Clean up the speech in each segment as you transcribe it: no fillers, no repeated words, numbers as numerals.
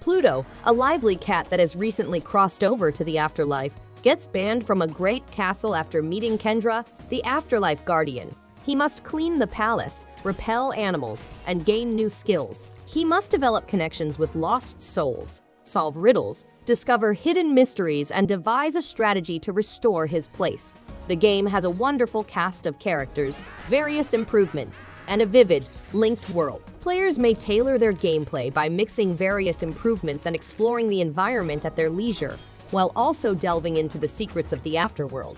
Pluto, a lively cat that has recently crossed over to the afterlife, gets banned from a great castle after meeting Kendra, the afterlife guardian. He must clean the palace, repel animals, and gain new skills. He must develop connections with lost souls, solve riddles, discover hidden mysteries, and devise a strategy to restore his place. The game has a wonderful cast of characters, various improvements, and a vivid, linked world. Players may tailor their gameplay by mixing various improvements and exploring the environment at their leisure, while also delving into the secrets of the afterworld.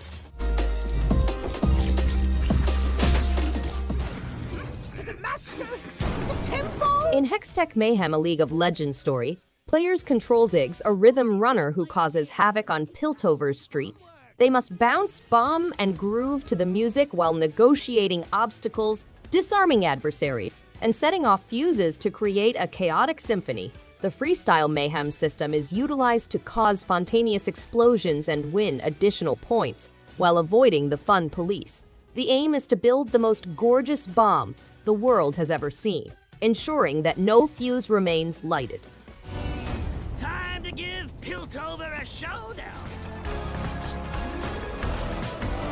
In Hextech Mayhem, a League of Legends story, players control Ziggs, a rhythm runner who causes havoc on Piltover's streets. They must bounce, bomb, and groove to the music while negotiating obstacles, disarming adversaries, and setting off fuses to create a chaotic symphony. The freestyle Mayhem system is utilized to cause spontaneous explosions and win additional points, while avoiding the fun police. The aim is to build the most gorgeous bomb the world has ever seen, ensuring that no fuse remains lighted. Time to give Piltover a showdown!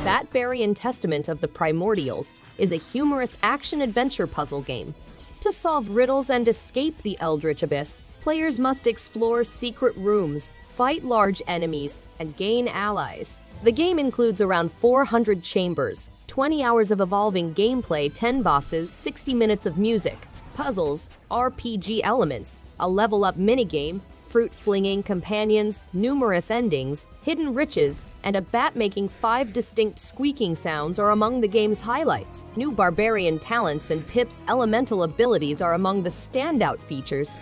Batbarian Testament of the Primordials is a humorous action-adventure puzzle game. To solve riddles and escape the Eldritch Abyss, players must explore secret rooms, fight large enemies, and gain allies. The game includes around 400 chambers, 20 hours of evolving gameplay, 10 bosses, 60 minutes of music, puzzles, RPG elements, a level-up minigame, fruit-flinging companions, numerous endings, hidden riches, and a bat making 5 distinct squeaking sounds are among the game's highlights. New barbarian talents and Pip's elemental abilities are among the standout features.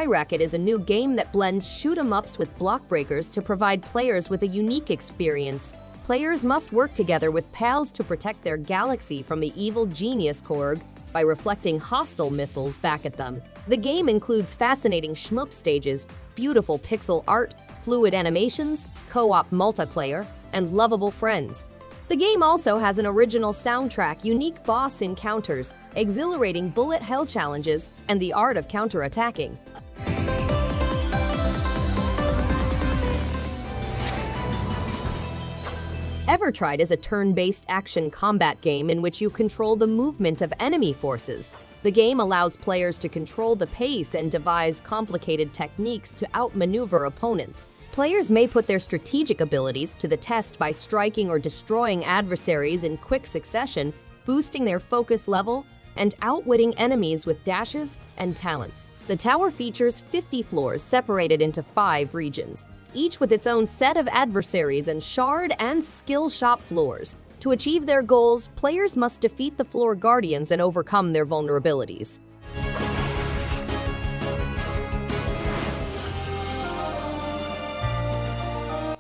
Racket is a new game that blends shoot-'em-ups with block breakers to provide players with a unique experience. Players must work together with pals to protect their galaxy from the evil genius Korg by reflecting hostile missiles back at them. The game includes fascinating shmup stages, beautiful pixel art, fluid animations, co-op multiplayer, and lovable friends. The game also has an original soundtrack, unique boss encounters, exhilarating bullet hell challenges, and the art of counterattacking. Evertried is a turn-based action combat game in which you control the movement of enemy forces. The game allows players to control the pace and devise complicated techniques to outmaneuver opponents. Players may put their strategic abilities to the test by striking or destroying adversaries in quick succession, boosting their focus level, and outwitting enemies with dashes and talents. The tower features 50 floors separated into 5 regions, each with its own set of adversaries and shard and skill shop floors. To achieve their goals, players must defeat the floor guardians and overcome their vulnerabilities.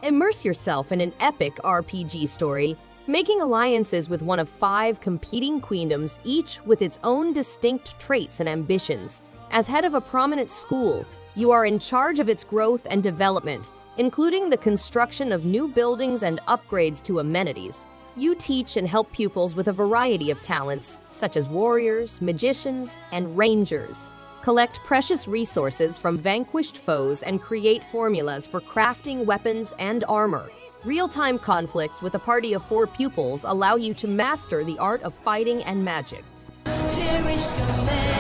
Immerse yourself in an epic RPG story, making alliances with one of 5 competing queendoms, each with its own distinct traits and ambitions. As head of a prominent school, you are in charge of its growth and development, including the construction of new buildings and upgrades to amenities. You teach and help pupils with a variety of talents, such as warriors, magicians, and rangers. Collect precious resources from vanquished foes and create formulas for crafting weapons and armor. Real-time conflicts with a party of 4 pupils allow you to master the art of fighting and magic. Cherish your memories.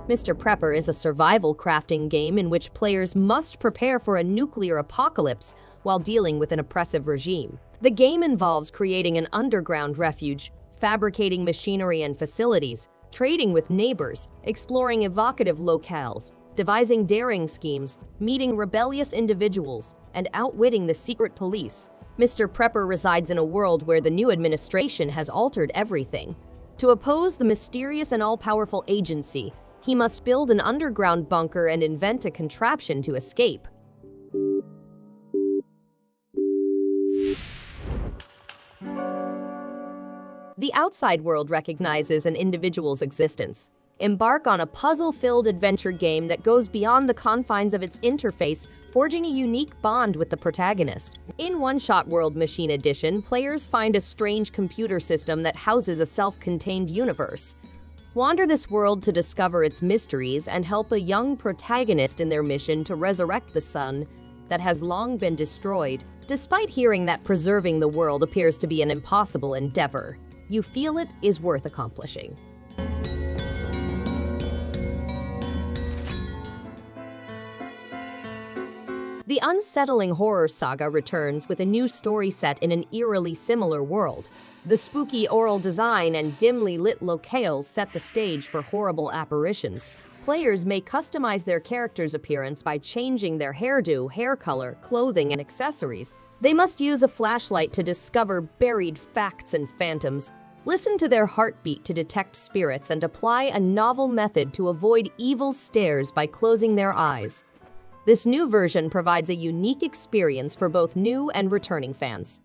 Mr. Prepper is a survival crafting game in which players must prepare for a nuclear apocalypse while dealing with an oppressive regime. The game involves creating an underground refuge, fabricating machinery and facilities, trading with neighbors, exploring evocative locales, devising daring schemes, meeting rebellious individuals, and outwitting the secret police. Mr. Prepper resides in a world where the new administration has altered everything. To oppose the mysterious and all-powerful agency, he must build an underground bunker and invent a contraption to escape. The outside world recognizes an individual's existence. Embark on a puzzle-filled adventure game that goes beyond the confines of its interface, forging a unique bond with the protagonist. In OneShot World Machine Edition, players find a strange computer system that houses a self-contained universe. Wander this world to discover its mysteries and help a young protagonist in their mission to resurrect the sun that has long been destroyed. Despite hearing that preserving the world appears to be an impossible endeavor, you feel it is worth accomplishing. The unsettling horror saga returns with a new story set in an eerily similar world. The spooky oral design and dimly lit locales set the stage for horrible apparitions. Players may customize their character's appearance by changing their hairdo, hair color, clothing, and accessories. They must use a flashlight to discover buried facts and phantoms, listen to their heartbeat to detect spirits, and apply a novel method to avoid evil stares by closing their eyes. This new version provides a unique experience for both new and returning fans.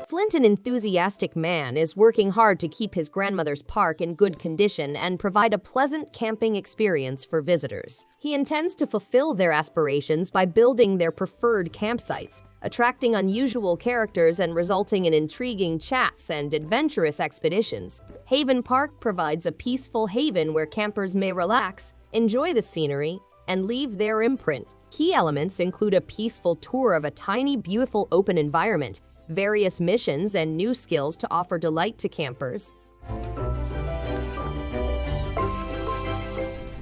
Flint, an enthusiastic man, is working hard to keep his grandmother's park in good condition and provide a pleasant camping experience for visitors. He intends to fulfill their aspirations by building their preferred campsites, attracting unusual characters and resulting in intriguing chats and adventurous expeditions. Haven Park provides a peaceful haven where campers may relax, enjoy the scenery, and leave their imprint. Key elements include a peaceful tour of a tiny, beautiful open environment, various missions, and new skills to offer delight to campers.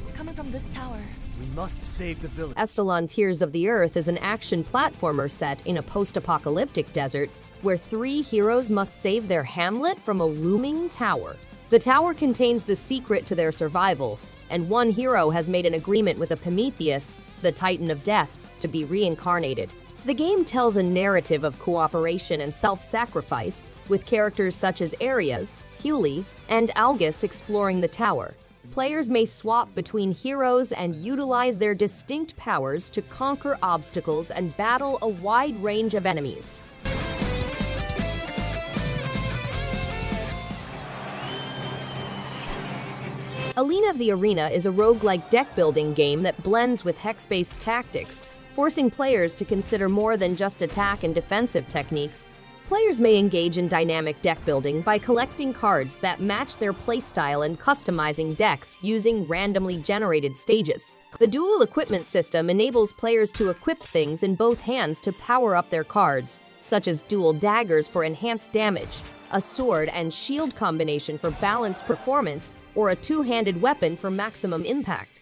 It's coming from this tower. We must save the village. Astalon Tears of the Earth is an action platformer set in a post-apocalyptic desert where 3 heroes must save their hamlet from a looming tower. The tower contains the secret to their survival, and one hero has made an agreement with Prometheus, the Titan of Death, to be reincarnated. The game tells a narrative of cooperation and self-sacrifice, with characters such as Arias, Huli, and Algus exploring the tower. Players may swap between heroes and utilize their distinct powers to conquer obstacles and battle a wide range of enemies. Alina of the Arena is a roguelike deck-building game that blends with hex-based tactics, forcing players to consider more than just attack and defensive techniques. Players may engage in dynamic deck building by collecting cards that match their playstyle and customizing decks using randomly generated stages. The dual equipment system enables players to equip things in both hands to power up their cards, such as dual daggers for enhanced damage, a sword and shield combination for balanced performance, or a two-handed weapon for maximum impact.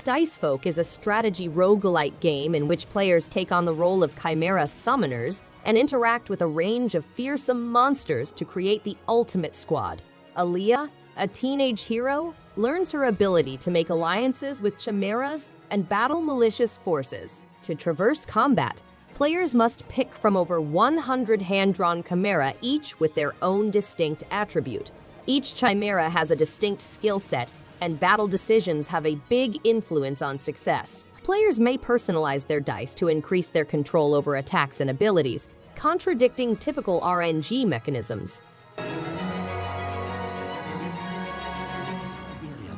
Dicefolk is a strategy roguelike game in which players take on the role of chimera summoners and interact with a range of fearsome monsters to create the ultimate squad. Alina, a teenage hero, learns her ability to make alliances with chimeras and battle malicious forces. To traverse combat, players must pick from over 100 hand-drawn chimera, each with their own distinct attribute. Each chimera has a distinct skill set, and battle decisions have a big influence on success. Players may personalize their dice to increase their control over attacks and abilities, contradicting typical RNG mechanisms.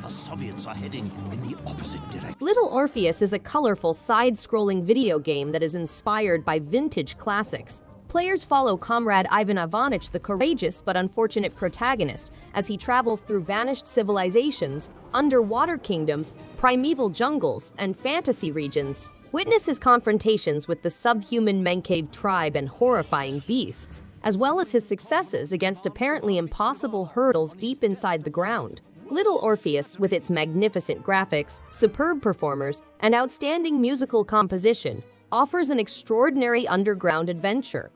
The Soviets are heading in the opposite direction. Little Orpheus is a colorful side-scrolling video game that is inspired by vintage classics. Players follow Comrade Ivan Ivanich, the courageous but unfortunate protagonist, as he travels through vanished civilizations, underwater kingdoms, primeval jungles, and fantasy regions. Witness his confrontations with the subhuman Mencave tribe and horrifying beasts, as well as his successes against apparently impossible hurdles deep inside the ground. Little Orpheus, with its magnificent graphics, superb performers, and outstanding musical composition, offers an extraordinary underground adventure.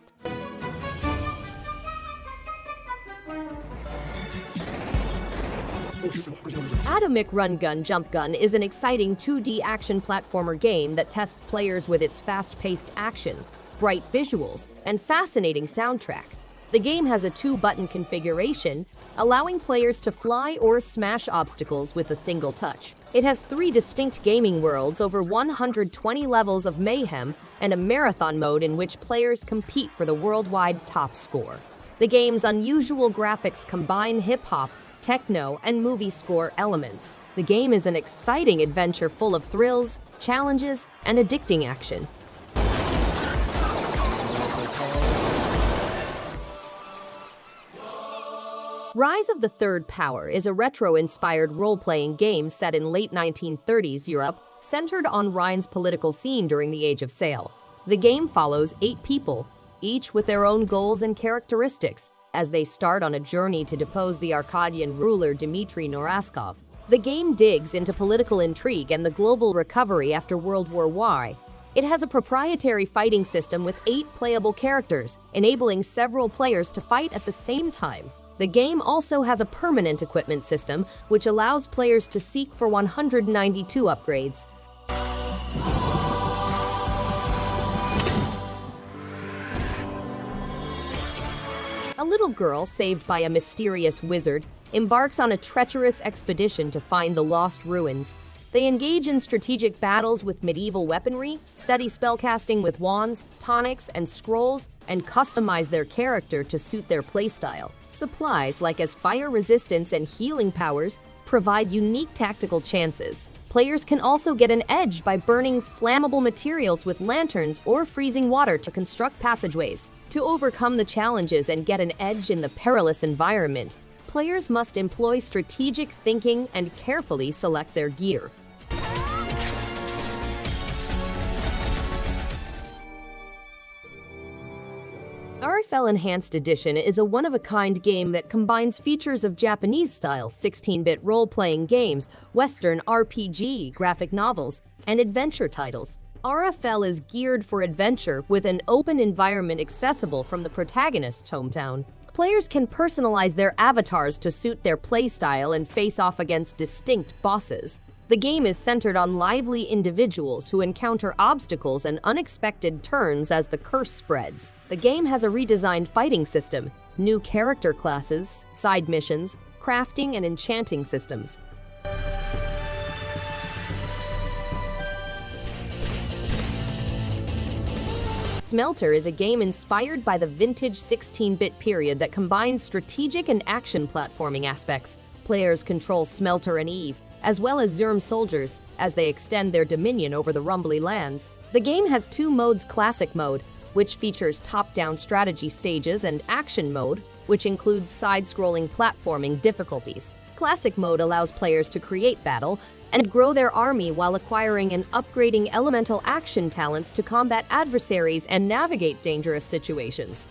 ATOMIK RunGunJumpGun is an exciting 2D action platformer game that tests players with its fast-paced action, bright visuals, and fascinating soundtrack. The game has a 2-button configuration, allowing players to fly or smash obstacles with a single touch. It has 3 distinct gaming worlds, over 120 levels of mayhem, and a marathon mode in which players compete for the worldwide top score. The game's unusual graphics combine hip-hop, techno, and movie score elements. The game is an exciting adventure full of thrills, challenges, and addicting action. Rise of the Third Power is a retro-inspired role-playing game set in late 1930s Europe, centered on Rhine's political scene during the Age of Sail. The game follows 8 people, each with their own goals and characteristics, as they start on a journey to depose the Arcadian ruler Dmitry Noraskov. The game digs into political intrigue and the global recovery after World War I. It has a proprietary fighting system with 8 playable characters, enabling several players to fight at the same time. The game also has a permanent equipment system, which allows players to seek for 192 upgrades. A little girl, saved by a mysterious wizard, embarks on a treacherous expedition to find the lost ruins. They engage in strategic battles with medieval weaponry, study spellcasting with wands, tonics, and scrolls, and customize their character to suit their playstyle. Supplies like as fire resistance and healing powers provide unique tactical chances. Players can also get an edge by burning flammable materials with lanterns or freezing water to construct passageways. To overcome the challenges and get an edge in the perilous environment, players must employ strategic thinking and carefully select their gear. RFL Enhanced Edition is a one-of-a-kind game that combines features of Japanese-style 16-bit role-playing games, Western RPG, graphic novels, and adventure titles. RFL is geared for adventure with an open environment accessible from the protagonist's hometown. Players can personalize their avatars to suit their playstyle and face off against distinct bosses. The game is centered on lively individuals who encounter obstacles and unexpected turns as the curse spreads. The game has a redesigned fighting system, new character classes, side missions, crafting, and enchanting systems. Smelter is a game inspired by the vintage 16-bit period that combines strategic and action platforming aspects. Players control Smelter and Eve, as well as Zerm soldiers, as they extend their dominion over the Rumbly lands. The game has 2 modes: Classic Mode, which features top-down strategy stages, and Action Mode, which includes side-scrolling platforming difficulties. Classic Mode allows players to create battle and grow their army while acquiring and upgrading elemental action talents to combat adversaries and navigate dangerous situations.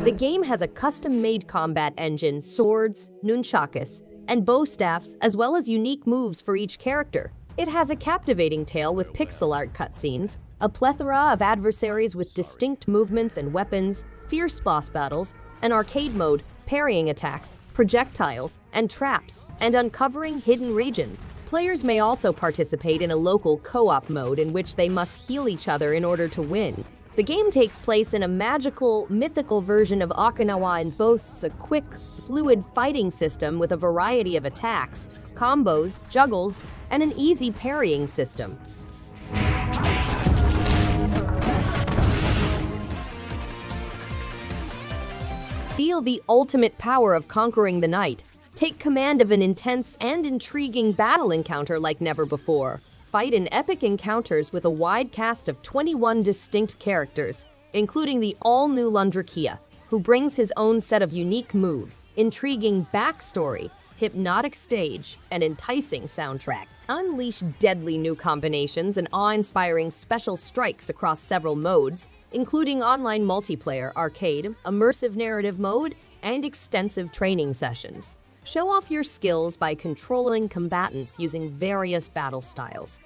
The game has a custom-made combat engine, swords, nunchakus, and bow staffs, as well as unique moves for each character. It has a captivating tale with pixel art cutscenes, a plethora of adversaries with distinct movements and weapons, fierce boss battles, an arcade mode, parrying attacks, projectiles, and traps, and uncovering hidden regions. Players may also participate in a local co-op mode in which they must heal each other in order to win. The game takes place in a magical, mythical version of Okinawa and boasts a quick, fluid fighting system with a variety of attacks, combos, juggles, and an easy parrying system. Feel the ultimate power of conquering the night. Take command of an intense and intriguing battle encounter like never before. Fight in epic encounters with a wide cast of 21 distinct characters, including the all-new Lundrakia, who brings his own set of unique moves, intriguing backstory, hypnotic stage, and enticing soundtrack. Unleash deadly new combinations and awe-inspiring special strikes across several modes, including online multiplayer, arcade, immersive narrative mode, and extensive training sessions. Show off your skills by controlling combatants using various battle styles.